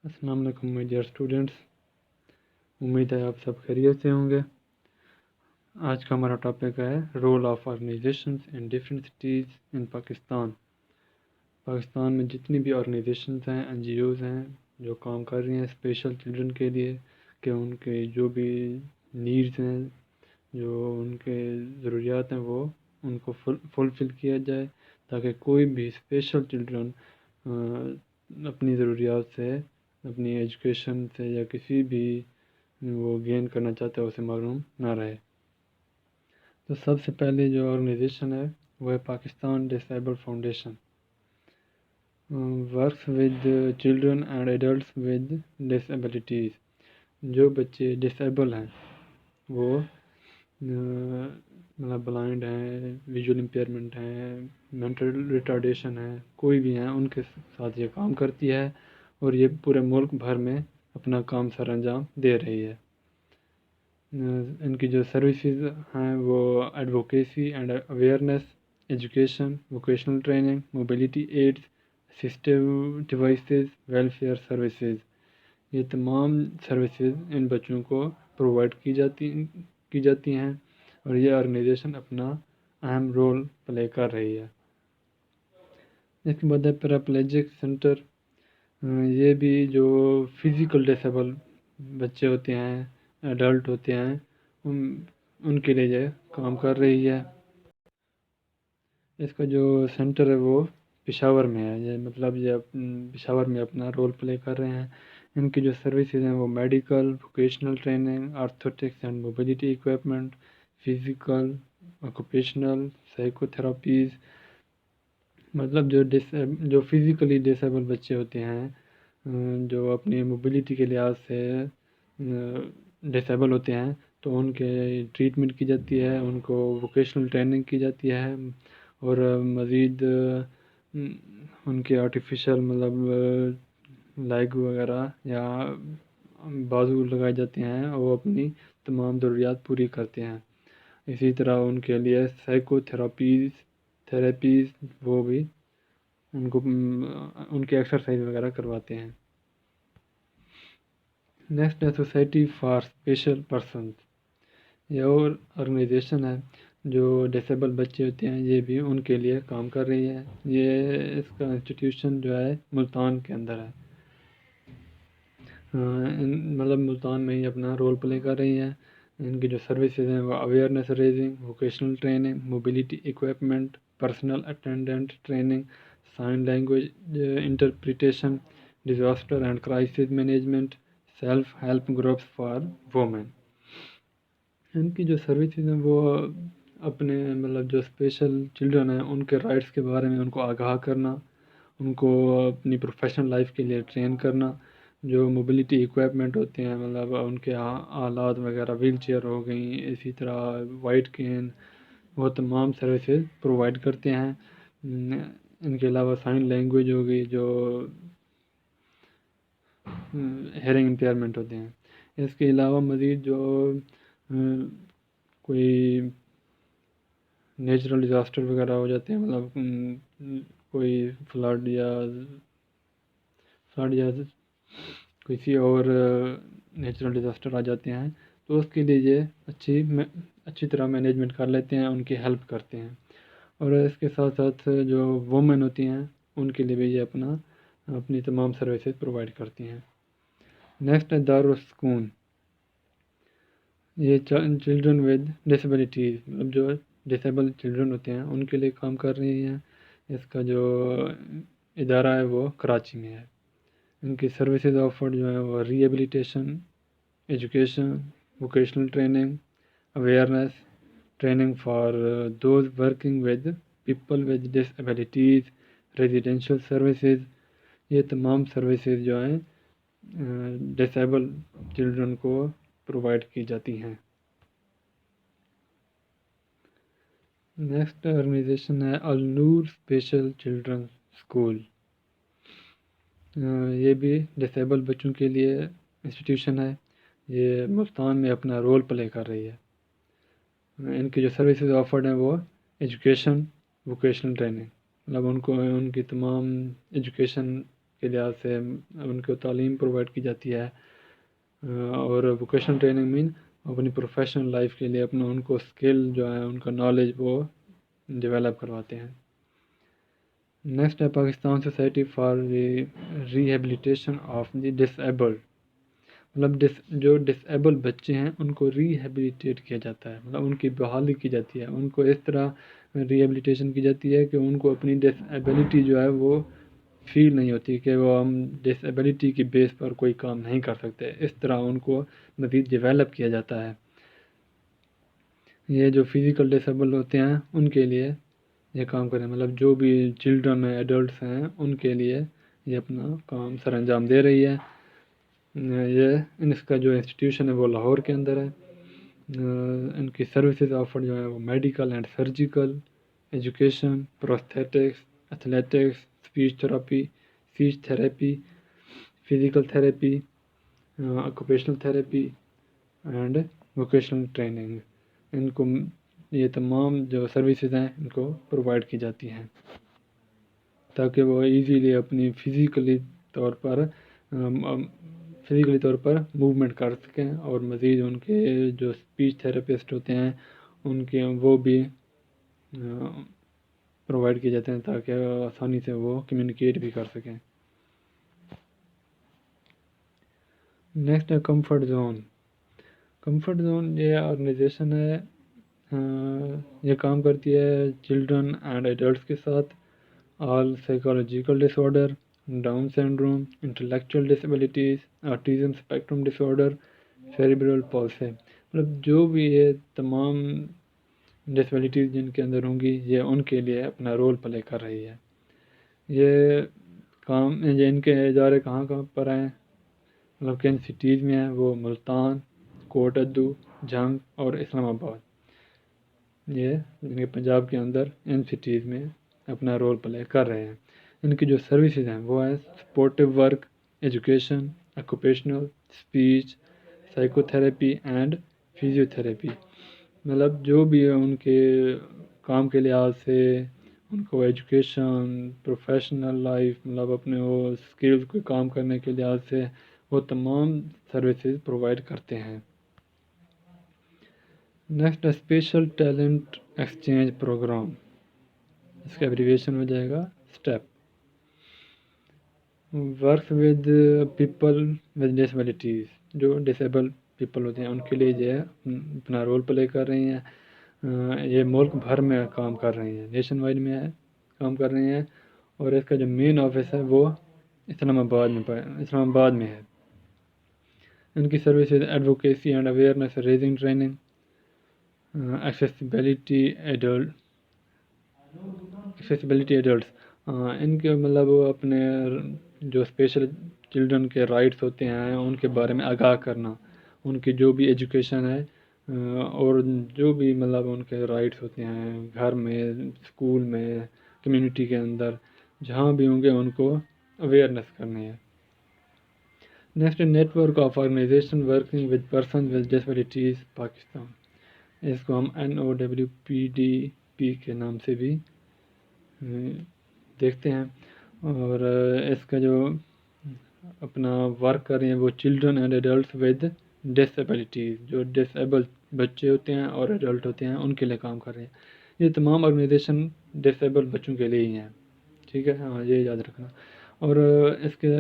السلام علیکم my dear students, امید ہے آپ سب خیریت سے ہوں گے۔ آج کا ہمارا ٹاپک ہے role of organizations in different cities in Pakistan. Pakistan میں جتنی بھی آرگنائزیشنز ہیں، این جی اوز ہیں جو کام کر رہی ہیں اسپیشل چلڈرن کے لیے، کہ ان کے جو بھی نیڈز ہیں، جو ان کے ضروریات ہیں، وہ ان کو فلفل کیا جائے، تاکہ کوئی بھی اسپیشل چلڈرن اپنی ضروریات سے، اپنی ایجوکیشن سے یا کسی بھی وہ گین کرنا چاہتا ہے اسے محروم نہ رہے۔ تو سب سے پہلے جو آرگنائزیشن ہے وہ ہے Pakistan disable foundation, works with children and adults with disabilities. جو بچے ڈسیبل ہیں، وہ مطلب بلائنڈ ہیں، ویژول امپیئرمنٹ ہیں، مینٹل ریٹارڈیشن ہے، کوئی بھی ہیں، ان کے ساتھ یہ کام کرتی ہے، اور یہ پورے ملک بھر میں اپنا کام سر انجام دے رہی ہے۔ ان کی جو سروسز ہیں وہ advocacy and awareness, education, vocational training, mobility aids, assistive devices, welfare services. یہ تمام سروسز ان بچوں کو پرووائڈ کی جاتی ہیں، اور یہ آرگنائزیشن اپنا اہم رول پلے کر رہی ہے۔ اس کے بعد ہے پیراپلیجک سینٹر۔ یہ بھی جو فزیکل ڈسیبل بچے ہوتے ہیں، ایڈلٹ ہوتے ہیں، ان کے لیے یہ کام کر رہی ہے۔ اس کا جو سینٹر ہے وہ پشاور میں ہے، یہ مطلب یہ پشاور میں اپنا رول پلے کر رہے ہیں۔ ان کی جو سروسز ہیں وہ medical, vocational training, orthotics and mobility equipment, physical, occupational, psychotherapies. مطلب جو فزیکلی ڈسیبل بچے ہوتے ہیں، جو اپنی موبیلٹی کے لحاظ سے ڈسیبل ہوتے ہیں، تو ان کے ٹریٹمنٹ کی جاتی ہے، ان کو ووکیشنل ٹریننگ کی جاتی ہے، اور مزید ان کے آرٹیفیشل مطلب لیگ وغیرہ یا بازو لگائے جاتے ہیں، اور وہ اپنی تمام ضروریات پوری کرتے ہیں۔ اسی طرح ان کے لیے سائیکو تھراپیز وہ بھی ان کے ایکسرسائز وغیرہ کرواتے ہیں۔ نیکسٹ ہے سوسائٹی فار اسپیشل پرسنز۔ یہ اور آرگنائزیشن ہے جو ڈسیبل بچے ہوتے ہیں، یہ بھی ان کے لیے کام کر رہی ہے۔ یہ اس کا انسٹیٹیوشن جو ہے ملتان کے اندر ہے، مطلب ملتان میں ہی اپنا رول پلے کر رہی ہیں۔ ان کی جو سروسز ہیں وہ awareness raising, vocational training, mobility equipment, personal attendant training, sign language interpretation, disaster and crisis management, self help groups for women. ان کی جو سروسز ہیں وہ اپنے مطلب جو اسپیشل چلڈرن ہیں ان کے رائٹس کے بارے میں ان کو آگاہ کرنا، ان کو اپنی پروفیشنل لائف کے لیے ٹرین کرنا، جو موبیلٹی اکوپمنٹ ہوتے ہیں، مطلب ان کے آلات وغیرہ، ویل چیئر ہو گئیں، اسی طرح وائٹ کین، وہ تمام سروسز پرووائڈ کرتے ہیں۔ ان کے علاوہ سائن لینگویج ہو گئی، جو ہیئرنگ امپیئرمنٹ ہوتے ہیں۔ اس کے علاوہ مزید جو کوئی نیچرل ڈیزاسٹر وغیرہ ہو جاتے ہیں، مطلب کوئی فلڈ یا کسی اور نیچرل ڈیزاسٹر آ جاتے ہیں، تو اس کے لیے یہ اچھی طرح مینجمنٹ کر لیتے ہیں، ان کی ہیلپ کرتے ہیں۔ اور اس کے ساتھ ساتھ جو وومن ہوتی ہیں ان کے لیے بھی یہ اپنی تمام سروسز پرووائڈ کرتی ہیں۔ نیکسٹ ہے دارالسکون۔ یہ چلڈرن ود ڈسیبلٹیز، مطلب جو ڈسیبل چلڈرن ہوتے ہیں ان کے لیے کام کر رہی ہیں۔ اس کا جو ادارہ ہے وہ کراچی میں ہے۔ ان کی سروسز آفرڈ جو ہیں وہ rehabilitation, education, vocational training, awareness training for those working with people with disabilities, residential services. یہ تمام سروسز جو ہیں ڈسیبل چلڈرن کو پرووائڈ کی جاتی ہیں۔ نیکسٹ آرگنائزیشن ہے النور اسپیشل چلڈرن اسکول۔ یہ بھی ڈسیبل بچوں کے لیے انسٹیٹیوشن ہے، یہ ملتان میں اپنا رول پلے کر رہی ہے۔ ان کی جو سروسز آفرڈ ہیں وہ ایجوکیشن، ووکیشنل ٹریننگ، مطلب ان کی تمام ایجوکیشن کے لحاظ سے ان کو تعلیم پرووائڈ کی جاتی ہے، اور ووکیشنل ٹریننگ مین اپنی پروفیشنل لائف کے لیے اپنا ان کو اسکل جو ہے ان کا نالج وہ ڈیولپ کرواتے ہیں۔ نیکسٹ ہے Pakistan society for rehabilitation of the disabled, مطلب جو ڈسیبل بچے ہیں ان کو ریہیبلیٹیٹ کیا جاتا ہے، مطلب ان کی بحالی کی جاتی ہے، ان کو اس طرح ریہیبلیٹیشن کی جاتی ہے کہ ان کو اپنی ڈسیبلٹی جو ہے وہ فیل نہیں ہوتی کہ وہ ہم ڈسیبلٹی کی بیس پر کوئی کام نہیں کر سکتے، اس طرح ان کو مزید ڈیولپ کیا جاتا ہے۔ یہ جو فزیکل ڈسیبل ہوتے ہیں ان کے لیے یہ کام کریں، مطلب جو بھی چلڈرن ہیں ایڈلٹس ہیں ان کے لیے یہ اپنا کام سر انجام دے رہی ہے۔ یہ اس کا جو انسٹیٹیوشن ہے وہ لاہور کے اندر ہے۔ ان کی سروسز آفر جو ہے وہ medical and surgical, education, prosthetics, athletics, speech therapy, physical therapy, occupational therapy and vocational training, ان کو یہ تمام جو سروسز ہیں ان کو پرووائڈ کی جاتی ہیں تاکہ وہ ایزیلی اپنی فزیکلی طور پر موومنٹ کر سکیں، اور مزید ان کے جو اسپیچ تھراپسٹ ہوتے ہیں ان کے وہ بھی پرووائڈ کیے جاتے ہیں تاکہ آسانی سے وہ کمیونیکیٹ بھی کر سکیں۔ نیکسٹ ہے کمفرٹ زون۔ کمفرٹ زون یہ آرگنائزیشن ہے، یہ کام کرتی ہے چلڈرن اینڈ ایڈلٹس کے ساتھ، all psychological disorder, Down syndrome, intellectual disabilities, autism spectrum disorder, cerebral palsy, مطلب جو بھی یہ تمام ڈسیبلٹیز جن کے اندر ہوں گی یہ ان کے لیے اپنا رول پلے کر رہی ہے۔ یہ کام ان کے ادارے کہاں پر ہیں، مطلب کن سٹیز میں ہیں، وہ ملتان، کوٹ ادو، جھنگ اور اسلام آباد، یہ پنجاب کے اندر ان سٹیز میں اپنا رول پلے کر رہے ہیں۔ ان کی جو سروسز ہیں وہ ہیں supportive work, education, occupational, speech, psycho therapy and physio therapy, مطلب جو بھی ہے ان کے کام کے لحاظ سے ان کو ایجوکیشن، پروفیشنل لائف، مطلب اپنے وہ اسکلز کو کام کرنے کے لحاظ سے وہ تمام سروسز پرووائڈ کرتے ہیں۔ Next special talent exchange programme, اس کا ایبریویشن ہو جائے گا STEP, work with people with disabilities, جو ڈسیبل پیپل ہوتے ہیں ان کے لیے جو ہے اپنا رول پلے کر رہی ہیں۔ یہ ملک بھر میں کام کر رہی ہیں، نیشن وائڈ میں کام کر رہی ہیں، اور اس کا جو مین آفس ہے وہ اسلام آباد میں ہے۔ ان کی services advocacy and awareness raising training, accessibility adults, ان کے مطلب اپنے جو اسپیشل چلڈرن کے رائٹس ہوتے ہیں ان کے بارے میں آگاہ کرنا، ان کی جو بھی ایجوکیشن ہے اور جو بھی مطلب ان کے رائٹس ہوتے ہیں گھر میں، اسکول میں، کمیونٹی کے اندر جہاں بھی ہوں گے ان کو اویئرنیس کرنی ہے۔ Next network of organisation working with person with disabilities Pakistan, اس کو ہم NOWPDP کے نام سے بھی دیکھتے ہیں، اور اس کا جو اپنا ورک کر رہے ہیں وہ children and adults with disabilities, جو ڈسیبل بچے ہوتے ہیں اور ایڈلٹ ہوتے ہیں ان کے لیے کام کر رہے ہیں۔ یہ تمام آرگنائزیشن ڈسیبل بچوں کے لیے ہی ہیں، ٹھیک ہے، ہاں یہ یاد رکھنا۔ اور اس کے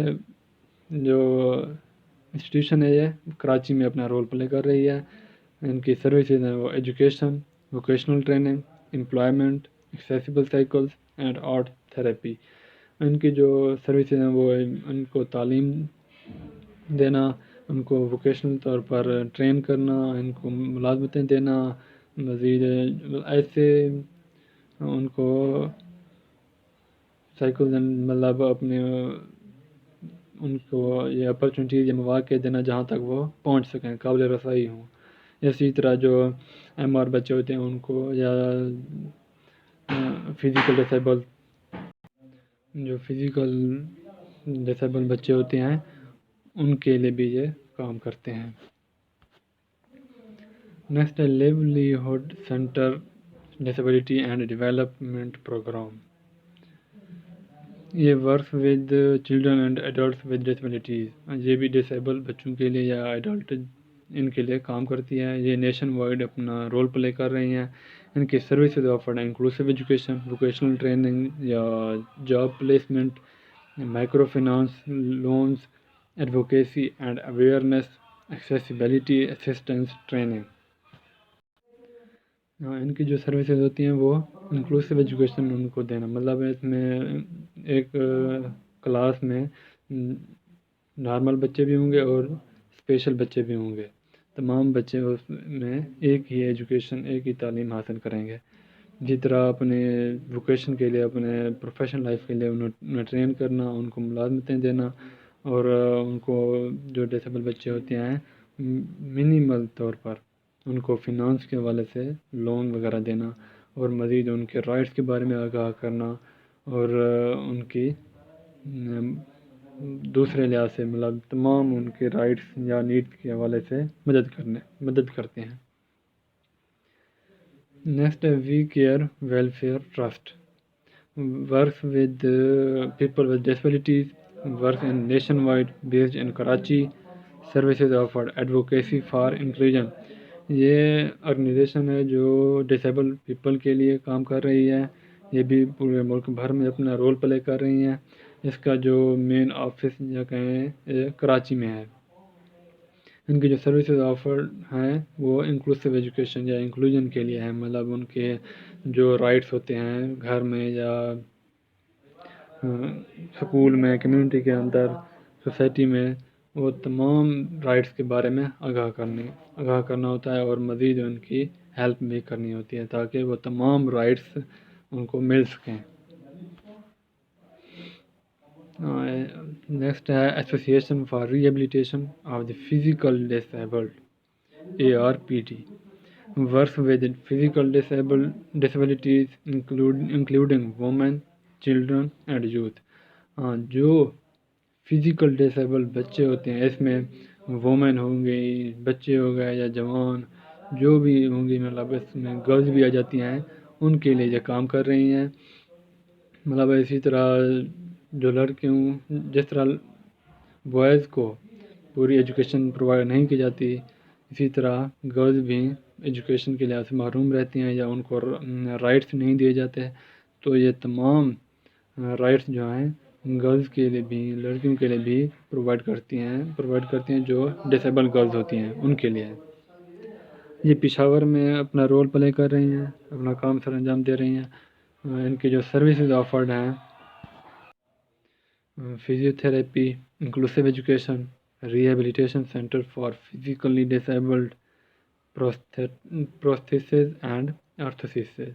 جو انسٹیٹیوشن ہے یہ کراچی میں اپنا رول پلے کر رہی ہے۔ ان کی سروسز ہیں وہ education, vocational training, employment, accessible cycles and art therapy. ان کی جو سروسز ہیں وہ ان کو تعلیم دینا، ان کو ووکیشنل طور پر ٹرین کرنا، ان کو ملازمتیں دینا، مزید ایسے ان کو سائیکلز مطلب اپنے ان کو یہ اپرچونیٹیز یا مواقع دینا جہاں تک وہ پہنچ سکیں، قابل رسائی ہوں۔ اسی طرح جو MR بچے ہوتے ہیں ان کو، یا فزیکل ڈسیبل بچے ہوتے ہیں ان کے لیے بھی یہ کام کرتے ہیں۔ نیکسٹ ہے livelihood centre disability and development programme, یہ works with children and adults with disabilities, یہ بھی ڈسیبل بچوں کے لیے یا ایڈلٹ ان کے لیے کام کرتی ہے. یہ نیشن وائڈ اپنا رول پلے کر رہی ہیں. ان کی سروسز آفرڈ ہیں انکلوسیو ایجوکیشن، ووکیشنل ٹریننگ یا job placement, microfinance loans, advocacy and awareness, accessibility assistance training. ان کی جو سروسز ہوتی ہیں وہ انکلوسیو ایجوکیشن ان کو دینا، مطلب اس میں ایک کلاس میں نارمل بچے بھی ہوں گے اور اسپیشل بچے بھی ہوں گے. تمام بچے اس میں ایک ہی ایجوکیشن، ایک ہی تعلیم حاصل کریں گے. جس طرح اپنے ووکیشن کے لیے، اپنے پروفیشنل لائف کے لیے انہیں ٹرین کرنا، ان کو ملازمتیں دینا، اور ان کو جو ڈسیبل بچے ہوتے ہیں منیمل طور پر ان کو فنانس کے حوالے سے لون وغیرہ دینا، اور مزید ان کے رائٹس کے بارے میں آگاہ کرنا، اور ان کی دوسرے لحاظ سے مطلب تمام ان کے رائٹس یا نیڈس کے حوالے سے مدد کرتے ہیں. نیکسٹ ہے we care welfare trust, works with people with disabilities, work in nationwide based in Karachi, services offered advocacy for inclusion. یہ آرگنائزیشن ہے جو ڈسیبل پیپل کے لیے کام کر رہی ہے. یہ بھی پورے ملک بھر میں اپنا رول پلے کر رہی ہیں. اس کا جو مین آفس یا کہیں کراچی میں ہے. ان کی جو سروسز آفرڈ ہیں وہ انکلوسیو ایجوکیشن یا انکلوژن کے لیے ہیں، مطلب ان کے جو رائٹس ہوتے ہیں گھر میں یا اسکول میں، کمیونٹی کے اندر، سوسائٹی میں، وہ تمام رائٹس کے بارے میں آگاہ کرنا ہوتا ہے، اور مزید ان کی ہیلپ بھی کرنی ہوتی ہے تاکہ وہ تمام رائٹس ان کو مل سکیں. نیکسٹ ہے association for rehabilitation of the physical disabled ARPD، works with physical disabilities including women, children and youth. جو فزیکل ڈسیبل بچے ہوتے ہیں، اس میں وومن ہوں گی، بچے ہو گئے یا جوان جو بھی ہوں گی، مطلب اس میں گرلز بھی آ جاتی ہیں، ان کے لیے یہ کام کر رہی ہیں. مطلب اسی طرح جو لڑکے ہوں، جس طرح بوائز کو پوری ایجوکیشن پرووائڈ نہیں کی جاتی، اسی طرح گرلز بھی ایجوکیشن کے لحاظ سے محروم رہتی ہیں یا ان کو رائٹس نہیں دیے جاتے. تو یہ تمام رائٹس جو ہیں گرلز کے لیے بھی، لڑکیوں کے لیے بھی پرووائڈ کرتی ہیں جو ڈسیبل گرلز ہوتی ہیں ان کے لیے. یہ پشاور میں اپنا رول پلے کر رہی ہیں، اپنا کام سر انجام دے رہی ہیں. ان کی جو سروسز آفرڈ ہیں physiotherapy, inclusive education, rehabilitation centre for physically disabled, prostheses and orthoses,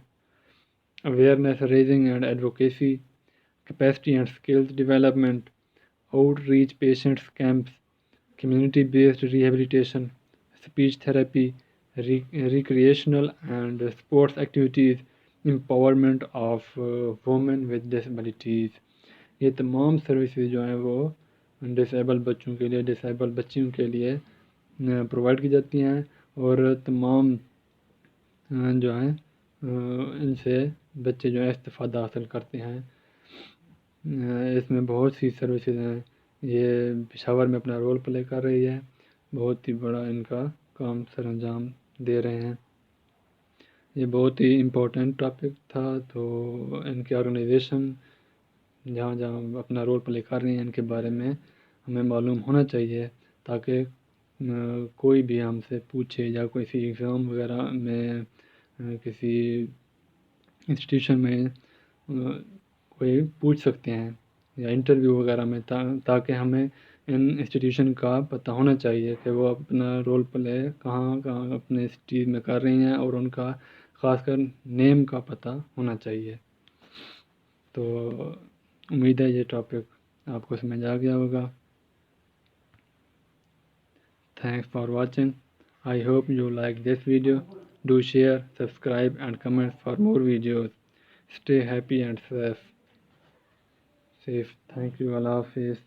awareness raising and advocacy, capacity and skills development, outreach patients camps, community-based rehabilitation, speech therapy, recreational and sports activities, empowerment of women with disabilities. یہ تمام services جو ہیں وہ disable بچوں کے لیے، disable بچیوں کے لیے پرووائڈ کی جاتی ہیں، اور تمام جو ہیں ان سے بچے جو ہے استفادہ حاصل کرتے ہیں. اس میں بہت سی سروسز ہیں. یہ پشاور میں اپنا رول پلے کر رہی ہے، بہت ہی بڑا ان کا کام سر انجام دے رہے ہیں. یہ بہت ہی امپورٹنٹ ٹاپک تھا، تو ان کی آرگنائزیشن جہاں جہاں اپنا رول پلے کر رہی ہیں ان کے بارے میں ہمیں معلوم ہونا چاہیے، تاکہ کوئی بھی ہم سے پوچھے یا کسی ایگزام وغیرہ میں، کسی انسٹیٹیوشن میں کوئی پوچھ سکتے ہیں، یا انٹرویو وغیرہ میں، تاکہ ہمیں ان انسٹیٹیوشن کا پتہ ہونا چاہیے کہ وہ اپنا رول پلے کہاں کہاں اپنے سٹی میں کر رہی ہیں، اور ان کا خاص کر نیم کا پتہ ہونا چاہیے. تو امید ہے یہ ٹاپک آپ کو سمجھ آ گیا ہوگا. Thanks for watching. I hope you like this video. Do share, subscribe and comment for more videos. Stay happy and safe. Thank you. Allah Hafiz.